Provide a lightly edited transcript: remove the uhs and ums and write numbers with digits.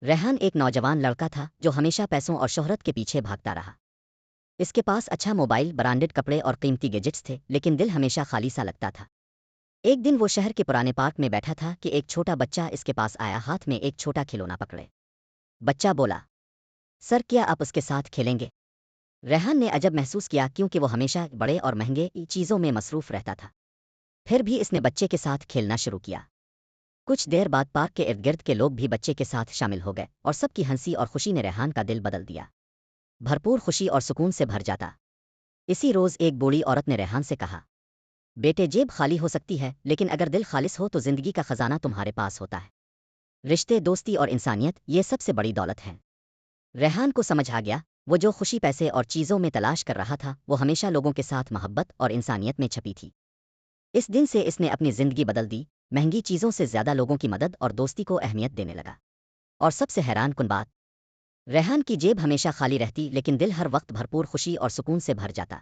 ریحان ایک نوجوان لڑکا تھا جو ہمیشہ پیسوں اور شہرت کے پیچھے بھاگتا رہا۔ اس کے پاس اچھا موبائل، برانڈڈ کپڑے اور قیمتی گیجٹس تھے، لیکن دل ہمیشہ خالی سا لگتا تھا۔ ایک دن وہ شہر کے پرانے پارک میں بیٹھا تھا کہ ایک چھوٹا بچہ اس کے پاس آیا، ہاتھ میں ایک چھوٹا کھلونا پکڑے۔ بچہ بولا، سر کیا آپ اس کے ساتھ کھیلیں گے؟ ریحان نے عجب محسوس کیا کیونکہ وہ ہمیشہ بڑے اور مہنگے چیزوں میں مصروف رہتا تھا۔ پھر بھی اس نے بچے کے ساتھ کھیلنا شروع کیا۔ کچھ دیر بعد پارک کے ارد گرد کے لوگ بھی بچے کے ساتھ شامل ہو گئے اور سب کی ہنسی اور خوشی نے ریحان کا دل بدل دیا۔ بھرپور خوشی اور سکون سے بھر جاتا۔ اسی روز ایک بوڑھی عورت نے ریحان سے کہا، بیٹے جیب خالی ہو سکتی ہے لیکن اگر دل خالص ہو تو زندگی کا خزانہ تمہارے پاس ہوتا ہے۔ رشتے، دوستی اور انسانیت، یہ سب سے بڑی دولت ہے۔ ریحان کو سمجھ آ گیا، وہ جو خوشی پیسے اور چیزوں میں تلاش کر رہا تھا وہ ہمیشہ لوگوں کے ساتھ محبت اور انسانیت میں چھپی تھی۔ اس دن سے اس نے اپنی زندگی بدل دی، مہنگی چیزوں سے زیادہ لوگوں کی مدد اور دوستی کو اہمیت دینے لگا۔ اور سب سے حیران کن بات، ریحان کی جیب ہمیشہ خالی رہتی لیکن دل ہر وقت بھرپور خوشی اور سکون سے بھر جاتا۔